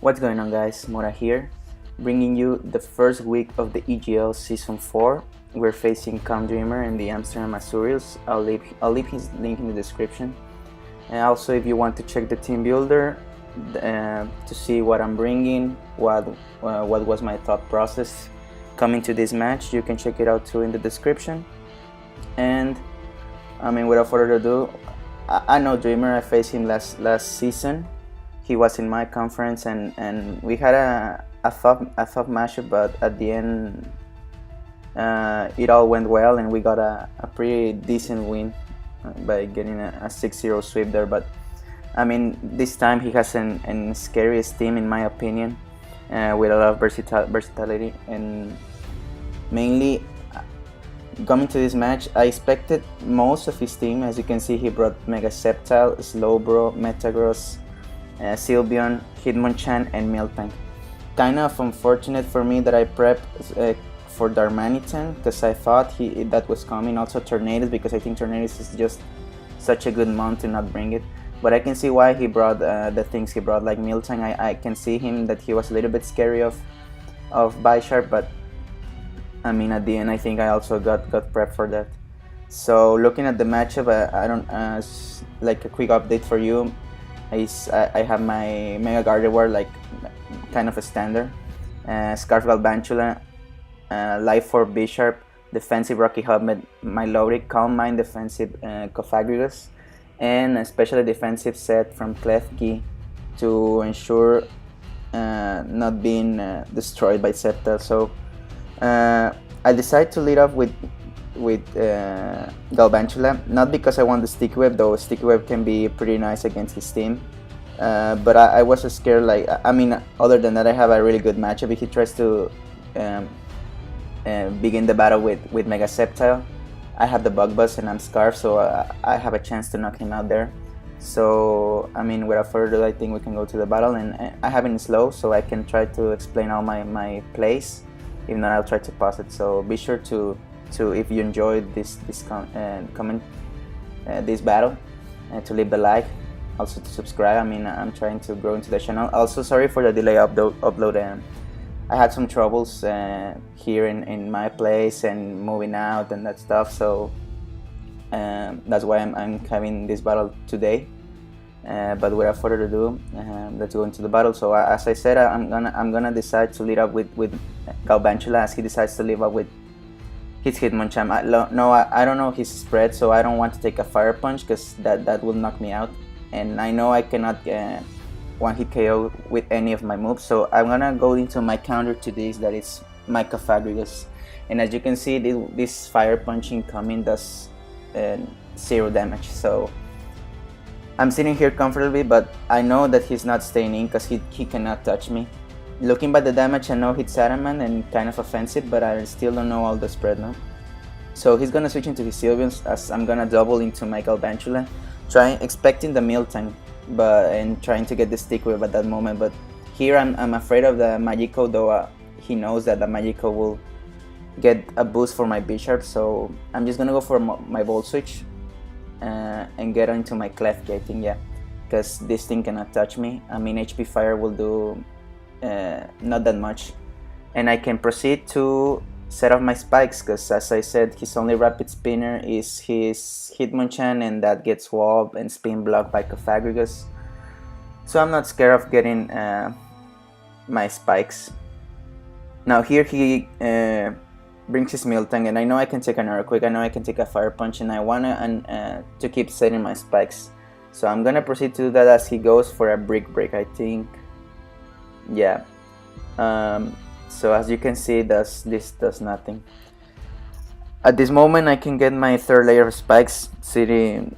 What's going on, guys? Mora here, bringing you the first week of the EGL Season 4. We're facing CalmDreamer and the Amsterdam Azurills. I'll leave his link in the description. And also, if you want to check the team builder to see what I'm bringing, what was my thought process coming to this match, you can check it out too in the description. And I mean, without further ado, I know Dreamer. I faced him last season. He was in my conference, and we had a tough matchup, but at the end it all went well, and we got a pretty decent win by getting a 6-0 sweep there. But I mean, this time he has an scariest team in my opinion, with a lot of versatility, and mainly coming to this match, I expected most of his team. As you can see, he brought Mega Sceptile, Slowbro, Metagross, Sylveon, Hitmonchan, and Miltank. Kind of unfortunate for me that I prepped for Darmanitan, because I thought that was coming. Also Tornadus, because I think Tornadus is just such a good mount to not bring it. But I can see why he brought the things he brought, like Miltank. I can see him that he was a little bit scary of Bisharp, but I mean, at the end, I think I also got prepped for that. So looking at the matchup, I don't like a quick update for you. I have my Mega Gardevoir, like kind of a standard. Scarf Galvantula, Life Orb Bisharp, defensive Rocky Helmet, Milotic, Calm Mind, defensive Cofagrigus, and a specially defensive set from Klefki to ensure not being destroyed by Sceptile. So I decided to lead off with Galvantula, not because I want the Sticky Web, though Sticky Web can be pretty nice against his team, but I was scared. Like, I mean, other than that, I have a really good matchup. If he tries to begin the battle with Mega Sceptile, I have the Bug Buzz and I'm Scarf, so I have a chance to knock him out there. So I mean, without further ado, I think we can go to the battle, and I have it in slow, so I can try to explain all my plays. If not, I'll try to pause it. So be sure to if you enjoyed this comment this battle, to leave the like, also to subscribe. I mean, I'm trying to grow into the channel. Also, sorry for the delay upload. I had some troubles here in my place and moving out and that stuff. So that's why I'm having this battle today. But without further ado, let's go into the battle. So as I said, I'm gonna decide to lead up with Galvantula, as he decides to lead up with his Hitmonchan. I don't know his spread, so I don't want to take a Fire Punch, because that will knock me out, and I know I cannot one-hit KO with any of my moves. So I'm gonna go into my counter to this, that is my Cofagrigus, and as you can see, this Fire Punch incoming does 0 damage. So I'm sitting here comfortably, but I know that he's not staying in, because he cannot touch me. Looking by the damage, I know it's Adamant and kind of offensive, but I still don't know all the spread now. So he's gonna switch into his Sylveon, as I'm gonna double into my Galvantula, expecting the Miltank, and trying to get the Stick Wave at that moment. But here I'm afraid of the Magico, though he knows that the Magico will get a boost for my Bisharp. So I'm just gonna go for my Volt Switch and get into my Klefki, I think, yeah, because this thing cannot touch me. I mean, HP Fire will do not that much, and I can proceed to set off my spikes, because as I said, his only rapid spinner is his Hitmonchan, and that gets walled and spin blocked by Cofagrigus. So I'm not scared of getting my spikes. Now here he brings his Miltank, and I know I can take an Earthquake, I know I can take a Fire Punch, and I want to keep setting my spikes. So I'm gonna proceed to do that as he goes for a Brick Break, I think. Yeah. So as you can see, this does nothing. At this moment, I can get my third layer of spikes, sitting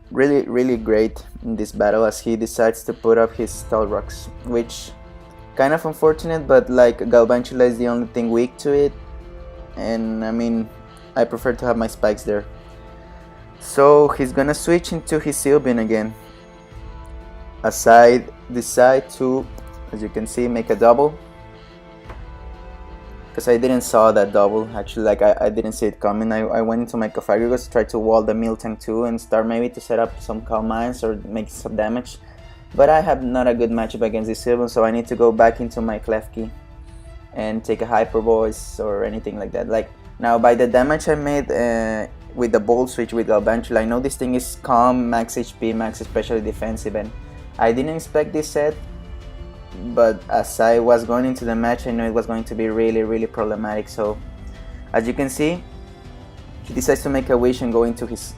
really great in this battle, as he decides to put up his Stall Rocks, which kind of unfortunate, but like Galvantula is the only thing weak to it, and I mean, I prefer to have my spikes there. So he's gonna switch into his Sylveon again, as I decide to, as you can see, make a double, because I didn't saw that double. Actually, like I didn't see it coming. I went into my Cofagrigus, tried to wall the Miltank too, and start maybe to set up some Calm Minds or make some damage. But I have not a good matchup against this Sylveon, so I need to go back into my Klefki and take a Hyper Voice or anything like that. Like now, by the damage I made with the Bolt Switch with Galvantula, I know this thing is Calm, Max HP, Max Especially Defensive, and I didn't expect this set. But as I was going into the match, I knew it was going to be really problematic. So as you can see, he decides to make a wish and go into his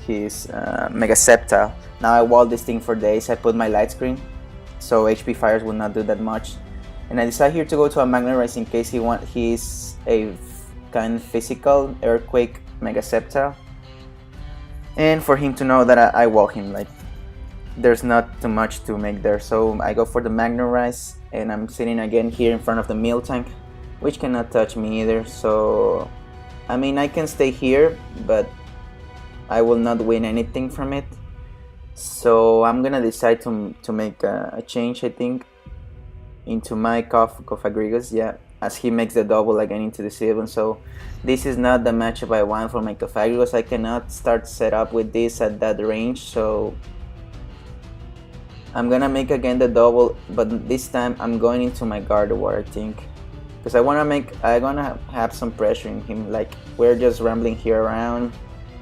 Mega Sceptile. Now I walled this thing for days. I put my Light Screen, so HP Fires will not do that much. And I decide here to go to a Magnetize in case he's a kind of physical Earthquake Mega Sceptile. And for him to know that I wall him, like there's not too much to make there. So I go for the Magnetize, and I'm sitting again here in front of the Meal Tank, which cannot touch me either. So I mean, I can stay here, but I will not win anything from it. So I'm gonna decide to make a change, I think, into my Cofagrigus, yeah, as he makes the double again into the Sylveon. So this is not the matchup I want for my Cofagrigus. I cannot start set up with this at that range, so I'm gonna make again the double, but this time I'm going into my Gardevoir, I think, because I wanna have some pressure in him. Like, we're just rambling here around,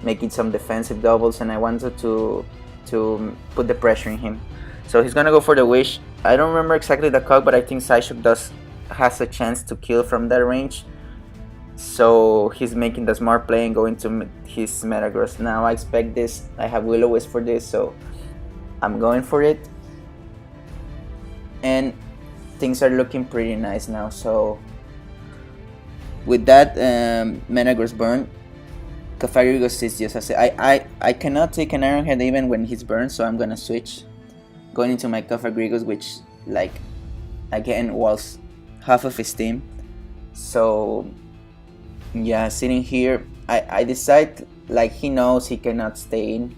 making some defensive doubles, and I wanted to put the pressure in him. So he's gonna go for the wish. I don't remember exactly the cog, but I think Psyshock has a chance to kill from that range. So he's making the smart play and going to his Metagross. Now I expect this. I have Will-O-Wisp for this, so I'm going for it. And things are looking pretty nice now. So with that Metagross burn, Cofagrigus is just as I cannot take an Iron Head even when he's burned, so I'm gonna switch, going into my Cofagrigus, which, like, again was half of his team. So yeah, sitting here, I decide, like, he knows he cannot stay in,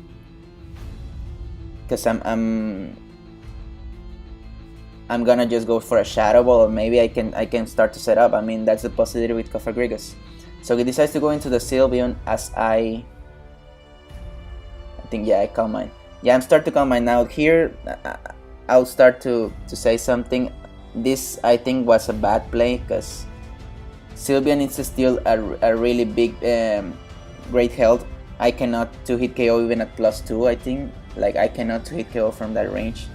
because I'm gonna just go for a Shadow Ball, or maybe I can start to set up. I mean, that's the possibility with Cofagrigus. So he decides to go into the Sylveon as I think, yeah, I Calm Mind. Yeah, I'm starting to Calm Mind now. Here, I'll start to say something. This, I think, was a bad play, because Sylveon needs to steal a really big, great health. I cannot 2-hit KO even at +2, I think. Like, I cannot 2-hit KO from that range.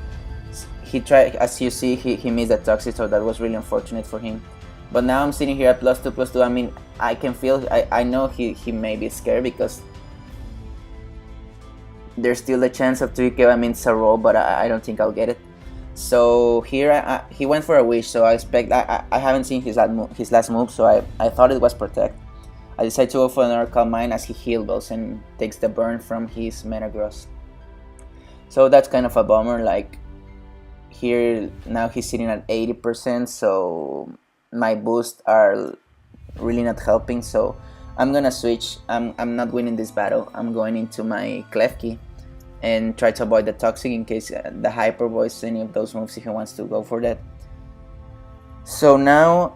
He tried, as you see, he missed the Toxic, so that was really unfortunate for him. But now I'm sitting here at +2/+2. I mean, I can feel, I know he may be scared, because there's still a chance of 2-hit KO. I mean, it's a roll, but I don't think I'll get it. So here he went for a wish, so I expect, I haven't seen his last move, so I thought it was Protect. I decided to go for another Calm Mind as he Heal Bells and takes the burn from his Metagross. So that's kind of a bummer. Like, here now he's sitting at 80%, so my boosts are really not helping. So I'm gonna switch. I'm not winning this battle. I'm going into my Klefki and try to avoid the Toxic in case the Hyper Voice, any of those moves, if he wants to go for that. So now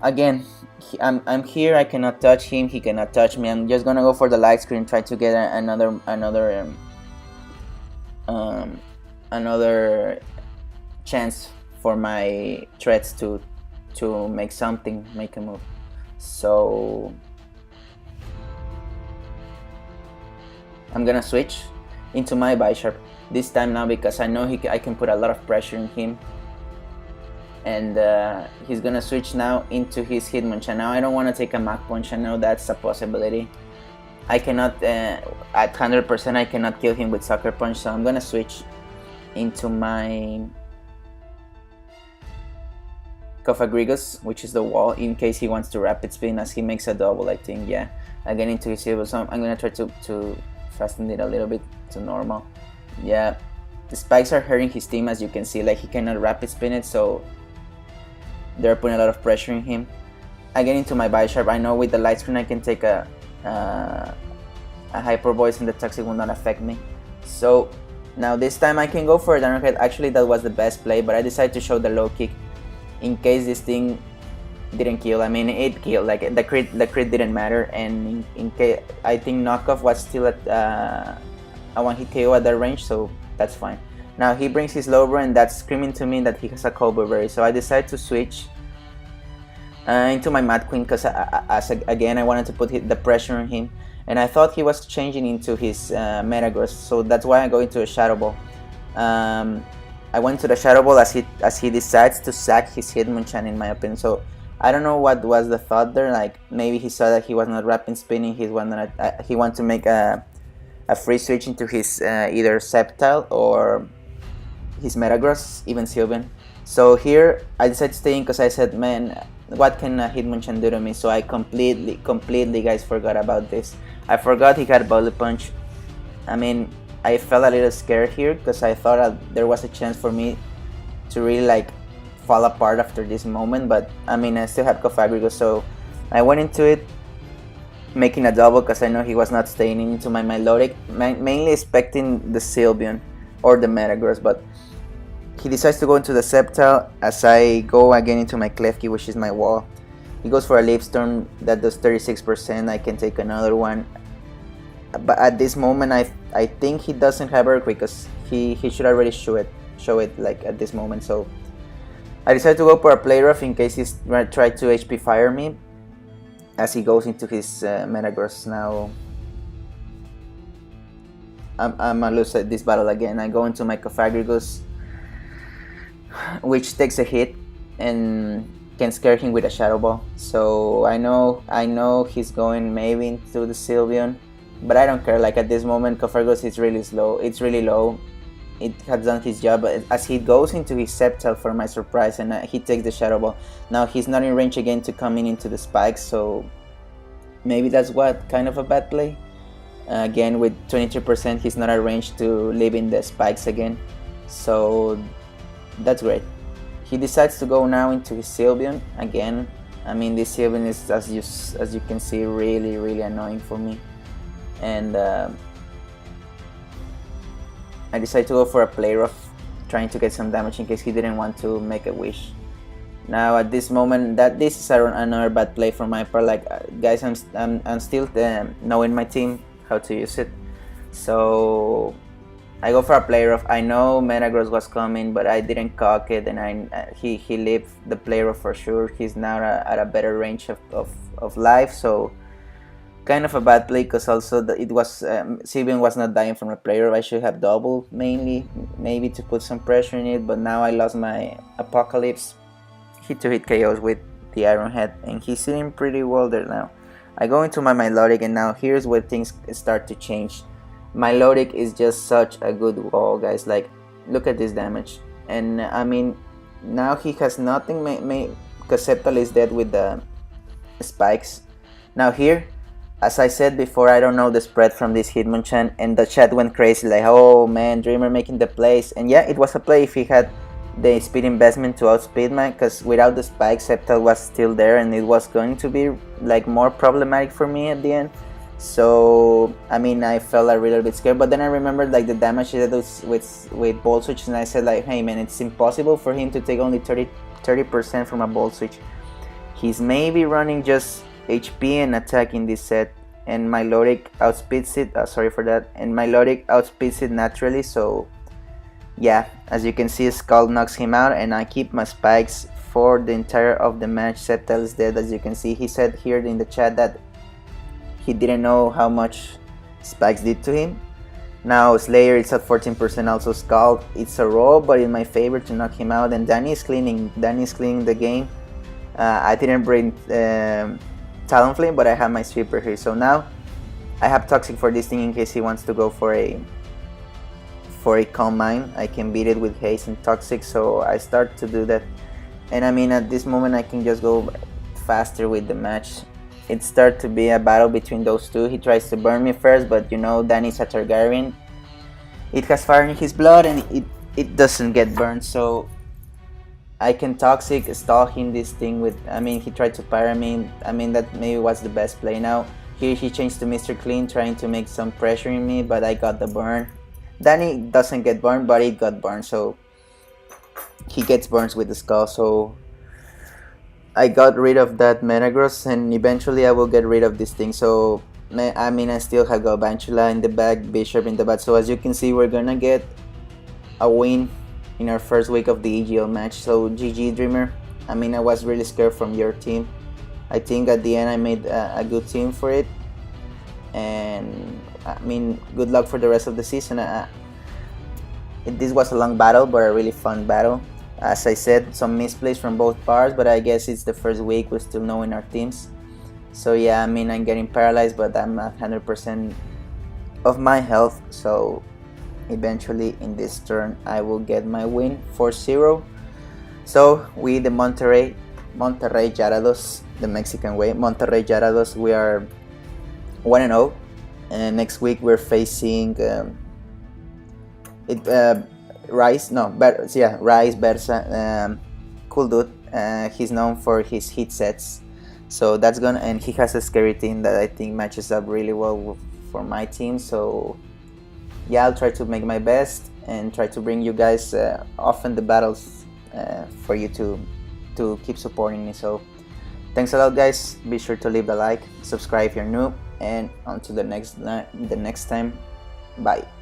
again, I'm here. I cannot touch him. He cannot touch me. I'm just gonna go for the Light Screen, try to get another chance for my threats to make a move. So I'm gonna switch into my Bisharp this time now, because I know I can put a lot of pressure in him, and he's gonna switch now into his Hitmonchan. Now I don't want to take a Mach Punch. I know that's a possibility. I cannot at 100%. I cannot kill him with Sucker Punch, so I'm gonna switch into my Cofagrigus, which is the wall, in case he wants to Rapid Spin as he makes a double, I think. Yeah, again into his Silver, so I'm gonna try to fasten it a little bit to normal. Yeah, the spikes are hurting his team, as you can see. Like, he cannot Rapid Spin it, so they're putting a lot of pressure on him. I get into my Bisharp. I know with the Light Screen I can take a Hyper Voice and the Toxic will not affect me. So now this time I can go for a Dynamic Head. Actually, that was the best play, but I decided to show the low kick in case this thing didn't kill. I mean, it killed. Like, the crit didn't matter, and in case, I think Knockoff was still at a 1-hit KO at that range, so that's fine. Now he brings his Lowbro, and that's screaming to me that he has a Cobra Berry. So I decide to switch into my Mad Queen because again I wanted to put the pressure on him, and I thought he was changing into his Metagross, so that's why I go into a Shadow Ball. I went to the Shadow Ball as he decides to sack his Hitmonchan, in my opinion. So I don't know what was the thought there. Like maybe he saw that he was not rapid spinning. He wanted to make a free switch into his either Sceptile or his Metagross, even Sylveon. So here I decided to stay in because I said, man, what can a Hitmonchan do to me? So I completely guys forgot about this. I forgot he had Bullet Punch. I mean, I felt a little scared here because I thought there was a chance for me to really like fall apart after this moment, but I mean I still had Cofagrigus, so I went into it making a double because I know he was not staying into my Milotic, mainly expecting the Sylveon or the Metagross, but he decides to go into the Sceptile as I go again into my Klefki, which is my wall. He goes for a Leaf Storm that does 36%, I can take another one. But at this moment I think he doesn't have Earthquake because he should already show it like at this moment. So I decided to go for a Play Rough in case he's tried to HP Fire me as he goes into his Metagross. Now I'm gonna lose this battle again. I go into my Cofagrigus, which takes a hit and can scare him with a Shadow Ball. So I know he's going maybe into the Sylveon, but I don't care. Like at this moment Cofagrigus is really slow. It's really low. It has done his job as he goes into his Sceptile for my surprise, and he takes the Shadow Ball. Now he's not in range again to come into the spikes, so maybe that's what kind of a bad play. Again with 23% he's not arranged to live in the spikes again, so that's great. He decides to go now into his Sylveon again. I mean this Sylveon is, as you can see, really annoying for me, and I decided to go for a Play Rough, trying to get some damage in case he didn't want to make a wish. Now at this moment, this is another bad play from my part. Like guys, I'm still knowing my team, how to use it. So I go for a Play Rough. I know Metagross was coming, but I didn't cock it, and he lived the Play Rough for sure. He's now at a better range of life, so kind of a bad play because also it was Sylveon was not dying from a Play Rough. I should have doubled maybe to put some pressure in it, but now I lost my Apocalypse. Hit KOs with the Iron Head, and he's sitting pretty well there now. I go into my Milotic, and now here's where things start to change. Milotic is just such a good wall, guys. Like look at this damage, and I mean now he has nothing because Sceptile is dead with the spikes. Now here, as I said before, I don't know the spread from this Hitmonchan, and the chat went crazy like, oh man, Dreamer making the plays. And yeah, it was a play if he had the speed investment to outspeed me, because without the spike Sceptile was still there and it was going to be like more problematic for me at the end. So I mean I felt a little bit scared, but then I remembered like the damage he did with Volt Switch, and I said like, hey man, it's impossible for him to take only 30% from a Volt Switch. He's maybe running just HP and attack in this set, and Milotic outspeeds it. Sorry for that. And Milotic outspeeds it naturally. So yeah, as you can see, Scald knocks him out, and I keep my spikes for the entire of the match. Sceptile is dead, as you can see. He said here in the chat that he didn't know how much spikes did to him. Now Slayer is at 14%, also Scald. It's a roll, but in my favor to knock him out. And Danny is cleaning the game. I didn't bring Talonflame, but I have my Sweeper here. So now I have Toxic for this thing in case he wants to go for a Calm Mind. I can beat it with Haste and Toxic, so I start to do that. And I mean at this moment I can just go faster with the match. It starts to be a battle between those two. He tries to burn me first, but you know Danny's a Targaryen. It has fire in his blood and it doesn't get burned, so I can Toxic stall him this thing with, I mean he tried to Pyra me. I mean that maybe was the best play. Now here he changed to Mr. Clean, trying to make some pressure in me, but I got the burn. Danny doesn't get burned, but it got burned, so he gets burns with the Skull. So I got rid of that Metagross, and eventually I will get rid of this thing. So I mean I still have Galvantula in the back, Bishop in the back. So as you can see, we're gonna get a win in our first week of the EGL match. So GG Dreamer. I mean, I was really scared from your team. I think at the end I made a good team for it, and I mean, good luck for the rest of the season. This was a long battle, but a really fun battle. As I said, some misplays from both parts, but I guess it's the first week, we're still knowing our teams. So yeah, I mean, I'm getting paralyzed, but I'm at 100% of my health, so eventually in this turn I will get my win 4-0. So we, the Monterrey Gyarados, the Mexican way, Monterrey Gyarados, we are 1-0, and next week we're facing Rice Bersa, cool dude. He's known for his hit sets, so that's gonna, and he has a scary team that I think matches up really well for my team. So yeah, I'll try to make my best and try to bring you guys often the battles for you to keep supporting me. So thanks a lot, guys. Be sure to leave a like, subscribe if you're new, and until the next time, bye.